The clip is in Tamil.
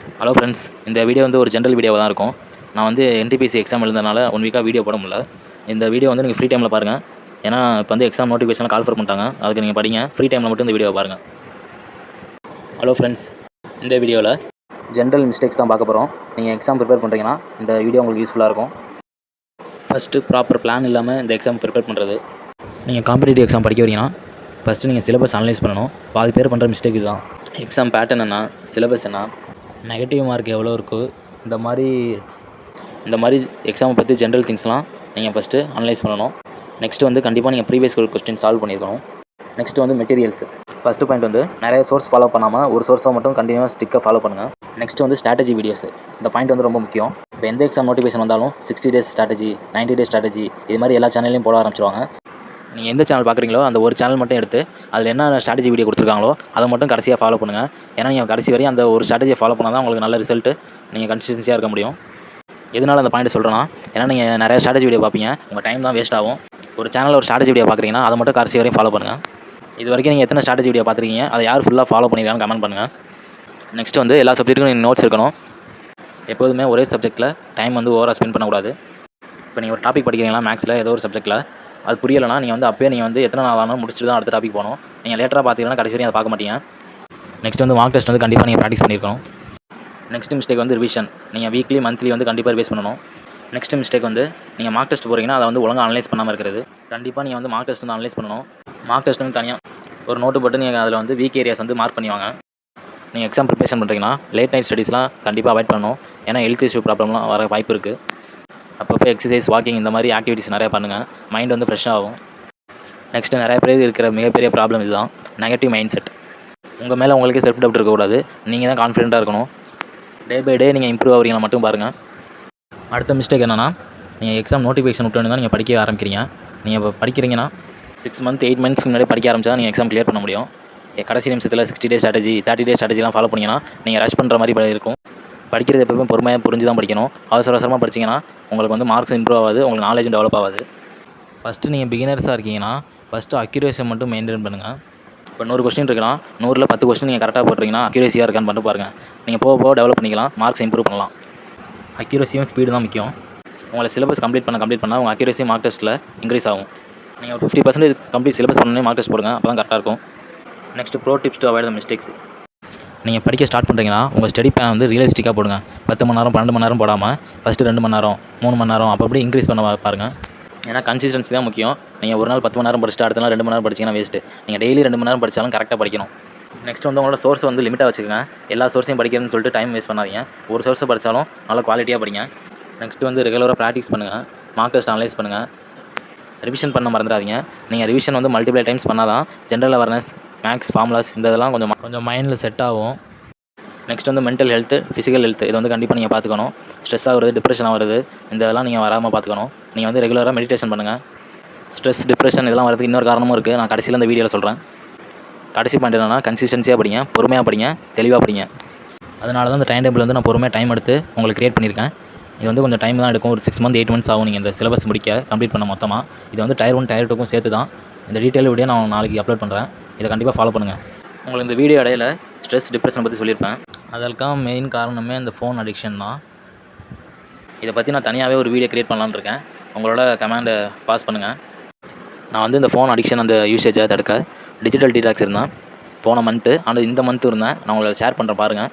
ஹலோ ஃப்ரெண்ட்ஸ், இந்த வீடியோ வந்து ஒரு ஜென்ரல் வீடியோவாக தான் இருக்கும். நான் வந்து என்டிபிசி எக்ஸாம் எழுதுனால 1 வீக்காக வீடியோ போட முடியல. இந்த வீடியோ வந்து நீங்கள் ஃப்ரீ டைமில் பாருங்கள். ஏன்னா இப்போ வந்து எக்ஸாம் நோட்டிஃபிகேஷனில் கால் பண்ணிட்டாங்க. அதுக்கு நீங்கள் படிங்க. ஃப்ரீ டைமில் மட்டும் இந்த வீடியோவை பாருங்கள். ஹலோ ஃப்ரெண்ட்ஸ், இந்த வீடியோவில் ஜென்ரல் மிஸ்டேக்ஸ் தான் பார்க்க போகிறோம். நீங்கள் எக்ஸாம் ப்ரிப்பேர் பண்ணுறீங்கன்னா இந்த வீடியோ உங்களுக்கு யூஸ்ஃபுல்லாக இருக்கும். ஃபஸ்ட்டு ப்ராப்பர் பிளான் இல்லாமல் இந்த எக்ஸாம் ப்ரிப்பேர் பண்ணுறது. நீங்கள் காம்படிட்டிவ் எக்ஸாம் படிக்க வரீங்கன்னா ஃபஸ்ட்டு நீங்கள் சிலபஸ் அனலைஸ் பண்ணணும். பாதி பேர் பண்ணுற மிஸ்டேக் இதுதான். எக்ஸாம் பேட்டர்ன் என்ன, சிலபஸ் என்ன, நெகட்டிவ் மார்க் எவ்வளோ இருக்குது, இந்த மாதிரி எக்ஸாமை பற்றி ஜென்ரல் திங்ஸ்லாம் நீங்கள் ஃபஸ்ட்டு அனலைஸ் பண்ணணும். நெக்ஸ்ட்டு வந்து கண்டிப்பாக நீங்கள் ப்ரீவியஸ் கொஸ்டின் சால்வ் பண்ணியிருக்கணும். நெக்ஸ்ட்டு வந்து மெட்டீரியல்ஸ். ஃபஸ்ட்டு பாயிண்ட் வந்து நிறைய சோர்ஸ் ஃபாலோ பண்ணாமல் ஒரு சோர்ஸாக மட்டும் கண்டினியூஸ் ஸ்டிக்காக ஃபாலோ பண்ணுங்கள். நெக்ஸ்ட்டு வந்து ஸ்ட்ராட்டஜி வீடியோஸ். இந்த பாயிண்ட் வந்து ரொம்ப முக்கியம். இப்போ எந்த எக்ஸாம் நோட்டிஃபிகேஷன் வந்தாலும் 60 டேஸ் ஸ்ட்ராட்டஜி, 90 டேஸ் ஸ்ட்ராட்டஜி, இது மாதிரி எல்லா சேனல்லையும் போட ஆரம்பிச்சிருவாங்க. நீங்கள் எந்த சேனல் பார்க்குறீங்களோ அந்த ஒரு சேனல் மட்டும் எடுத்து அதில் என்ன ஸ்ட்ராட்டஜி வீடியோ கொடுத்துருக்காங்களோ அதை மட்டும் கடைசியாக ஃபாலோ பண்ணுங்கள். ஏன்னா நீங்கள் கடைசி வரையும் அந்த ஒரு ஸ்ட்ராட்டஜியை ஃபாலோ பண்ணால் தான் உங்களுக்கு நல்ல ரிசல்ட்டு, நீங்கள் கன்சிஸ்டன்சியாக இருக்க முடியும். எதனால் அந்த பாயிண்ட் சொல்கிறேன்னா, ஏன்னா நீங்கள் நிறைய ஸ்ட்ராட்டஜி வீடியோ பார்ப்பீங்க, உங்கள் டைம் தான் வேஸ்ட் ஆகும். ஒரு சேனலில் ஒரு ஸ்ட்ராட்டஜி வீடியோ பார்க்குறீங்கன்னா அதை மட்டும் கடைசி வரையும் ஃபாலோ பண்ணுங்கள். இது வரைக்கும் நீங்கள் எத்தனை ஸ்ட்ராட்டஜி வீடியோ பார்த்துருக்கீங்க, அதை யார் ஃபுல்லாக ஃபாலோ பண்ணியிருக்காங்கன்னு கமெண்ட் பண்ணுங்கள். நெக்ஸ்ட் வந்து எல்லா சப்ஜெக்ட்டுக்கும் நீங்கள் நோட்ஸ் இருக்கணும். எப்போதுமே ஒரே சப்ஜெக்ட்டில் டைம் வந்து ஓவராக ஸ்பெண்ட் பண்ணக்கூடாது. இப்போ நீங்கள் ஒரு டாபிக் படிக்கிறீங்களா மேக்ஸில் ஏதோ ஒரு சப்ஜெக்ட்டில், அது புரியலைனா நீங்கள் வந்து அப்போயே நீங்கள் வந்து எத்தனை நாள் ஆனாலும் முடிச்சுட்டு தான் அடுத்த டாபிக் போகணும். நீங்கள் லேட்டராக பார்த்தீங்கன்னா கடைசி வரையும் அதை பார்க்க மாட்டீங்க. நெக்ஸ்ட் வந்து மார்க் டெஸ்ட் வந்து கண்டிப்பாக நீங்கள் ப்ராக்டிஸ் பண்ணியிருக்கணும். நெக்ஸ்ட் மிஸ்டேக் வந்து ரிவிஷன். நீங்கள் வீக்லி மந்த்லி வந்து கண்டிப்பாக ரிவைஸ் பண்ணணும். நெக்ஸ்ட் மிஸ்டேக் வந்து நீங்கள் மார்க் டெஸ்ட் போகிறீங்கன்னா அதை வந்து ஒழுங்காக அனலைஸ் பண்ணாமல் இருக்கிறது. கண்டிப்பாக நீங்கள் வந்து மார்க் டெஸ்ட் வந்து அனலைஸ் பண்ணணும். மார்க் டெஸ்ட் வந்து தனியாக ஒரு நோட்டு போட்டு நீங்கள் அதில் வந்து வீக் ஏரியாஸ் வந்து மார்க் பண்ணிவாங்க. நீங்கள் எக்ஸாம் ப்ரிப்பரேஷன் பண்ணுறீங்கன்னா லேட் நைட் ஸ்டடீஸ்லாம் கண்டிப்பாக அவாய்ட் பண்ணணும். ஏன்னா ஹெல்த் இஷ்யூ ப்ராப்ளம்லாம் வர வாய்ப்பு இருக்குது. அப்பப்போ எக்ஸசைஸ், வாக்கிங் இந்த மாதிரி ஆக்டிவிட்டிஸ் நிறையா பண்ணுங்கள். மைண்ட் வந்து ஃப்ரெஷ்ஷாக ஆகும். நெக்ஸ்ட்டு நிறைய பேருக்கு இருக்கிற மிகப்பெரிய ப்ராப்ளம் இதுதான், நெகட்டிவ் மைண்ட் செட். உங்கள் மேலே உங்களுக்கே செல்ஃப் டவுட் இருக்கக்கூடாது. நீங்கள் தான் கான்ஃபிடென்ட்டாக இருக்கணும். டே பை டே நீங்கள் இம்ப்ரூவ் ஆகிறீங்களா மட்டும் பாருங்கள். அடுத்த மிஸ்டேக் என்னென்னா, நீங்கள் எக்ஸாம் நோட்டிஃபிகேஷன் விட்டோன்னு தான் நீங்கள் படிக்க ஆரம்பிக்கிறீங்க. நீங்கள் இப்போ படிக்கிறீங்கன்னா 6 மந்த் 8 மந்த்ஸ்க்கு முன்னாடி படிக்க ஆரம்பிச்சா நீங்கள் எக்ஸாம் கிளியர் பண்ண முடியும். கடைசி நிமிஷத்தில் 60 டேஸ் ஸ்ட்ராட்டஜி, 30 டேஸ் ஸ்ட்ராட்டஜிலாம் ஃபாலோ பண்ணிங்கன்னா நீங்கள் ரஷ் பண்ணுற மாதிரி இருக்கும். படிக்கிறது எப்பவுமே பொறுமையாக புரிஞ்சு தான் படிக்கணும். அவசரமாக படிச்சிங்கன்னா உங்களுக்கு வந்து மார்க்ஸ் இம்ப்ரூவ் ஆகாது, உங்களுக்கு நாலேஜும் டெவலப் ஆகாது. ஃபஸ்ட்டு நீங்கள் பிகினர்ஸாக இருக்கீங்கன்னா ஃபஸ்ட்டு அக்யூரேசி மட்டும் மெயின்டைன் பண்ணுங்கள். இப்போ 100 கொஸ்டின் இருக்கலாம், 100ல் 10 கொஸ்டின் நீங்கள் கரெக்டாக போட்டுறீங்கன்னா அக்யூரேசியாக இருக்கான்னு மட்டும் பாருங்கள். நீங்கள் போக போக டெவலப் பண்ணிக்கலாம், மார்க்ஸ் இம்ப்ரூவ் பண்ணலாம். அக்யூரேசியும் ஸ்பீடு தான் முக்கியம். உங்களை சிலபஸ் கம்ப்ளீட் பண்ணால் உங்கள் அக்யூரேசி மார்க் டெஸ்ட்டில் இன்க்ரீஸ் ஆகும். நீங்கள் ஒரு 50% கம்ப்ளீட் சிலபஸ் பண்ணி மார்க் டெஸ்ட் போடுங்க, அப்போ தான் கரெக்டாக இருக்கும். Next bro tips to avoid the mistakes. நீங்கள் படிக்க ஸ்டார்ட் பண்ணுறீங்கன்னா உங்கள் ஸ்டடி பிளான் வந்து ரியலிஸ்டிக்காக போடுங்க. 10 மணி நேரம் 12 மணி நேரம் போடாமல் ஃபஸ்ட்டு 2 மணி நேரம் 3 மணி நேரம் அப்படி இன்க்ரீஸ் பண்ண பாருங்கள். ஏன்னா கன்சிஸ்டன்சி தான் முக்கியம். நீங்கள் ஒரு நாள் 10 மணி நேரம் படிச்சுட்டு அடுத்த நாள் 2 மணி நேரம் படிச்சிங்கன்னா வேஸ்ட்டு. நீங்கள் டெய்லி 2 மணி நேரம் படித்தாலும் கரெக்டாக படிக்கணும். நெக்ஸ்ட் வந்து உங்களோட சோர்ஸ் வந்து லிமிட்டாக வச்சுக்கோங்க. எல்லா சோர்ஸையும் படிக்கிறதுன்னு சொல்லிட்டு டைம் வேஸ்ட் பண்ணாதீங்க. ஒரு சோர்ஸை படித்தாலும் நல்லா குவாலிட்டியாக படிங்க. நெக்ஸ்ட் வந்து ரெகுலராக ப்ராக்டிஸ் பண்ணுங்கள். மார்க் டெஸ்ட் அனலைஸ் பண்ணுங்கள். ரிவிஷன் பண்ண மறந்துடாதீங்க. நீங்கள் ரிவிஷன் வந்து மல்டிபிள் டைம்ஸ் பண்ணால் தான் ஜென்ரல் அவேர்னஸ், மேக்ஸ், ஃபார்முலாஸ் இந்த இதெல்லாம் கொஞ்சம் மைண்டில் செட் ஆகும். நெக்ஸ்ட் வந்து மென்டல் ஹெல்த்து, ஃபிசிக்கல் ஹெல்த் இது வந்து கண்டிப்பாக நீங்கள் பார்த்துக்கணும். ஸ்ட்ரெஸ் ஆகிறது, டிப்ரெஷன் ஆகிறது இந்த இதெல்லாம் நீங்கள் வராமல் பார்த்துக்கணும். நீங்கள் வந்து ரெகுலராக மெடிடேஷன் பண்ணுங்கள். ஸ்ட்ரெஸ், டிப்ரெஷன் இதெல்லாம் வரதுக்கு இன்னொரு காரணமும் இருக்குது. நான் கடைசியில் இந்த வீடியோவில் சொல்கிறேன். கடைசி பாயிண்ட் என்னென்னா, கன்சிஸ்டன்சியாக படிங்க, பொறுமையாக படிங்க, தெளிவாக படிங்க. அதனால தான் இந்த டைம் டேபிள் வந்து நான் பொறுமையாக டைம் எடுத்து உங்களுக்கு க்ரியேட் பண்ணியிருக்கேன். இது வந்து கொஞ்சம் டைம் தான் எடுக்கும். ஒரு 6 மந்த் 8 மந்த்ஸ் ஆகும் நீங்கள் இந்த சிலபஸ் முடிக்க கம்ப்ளீட் பண்ண மொத்தமாக. இது வந்து Tier 1 Tier 2க்கும் சேர்த்து தான். இந்த டீட்டெயில் வீடியோ நான் நாளைக்கு அப்லோட் பண்ணுறேன். இதை கண்டிப்பாக ஃபாலோ பண்ணுங்கள். உங்களுக்கு இந்த வீடியோ இடையில ஸ்ட்ரெஸ், டிப்ரெஷனை பற்றி சொல்லியிருப்பேன். அதற்காக மெயின் காரணமே இந்த ஃபோன் அடிக்ஷன் தான். இதை பற்றி நான் தனியாகவே ஒரு வீடியோ க்ரியேட் பண்ணலான்னு இருக்கேன். உங்களோட கமெண்டை பாஸ் பண்ணுங்கள். நான் வந்து இந்த ஃபோன் அடிக்ஷன் அந்த யூசேஜை தடுக்க டிஜிட்டல் டீடாக்ஸ் இருந்தேன் போன மந்த்து. ஆனால் இந்த மந்த்து இருந்தேன். நான் உங்களை ஷேர் பண்ணுறேன் பாருங்கள்.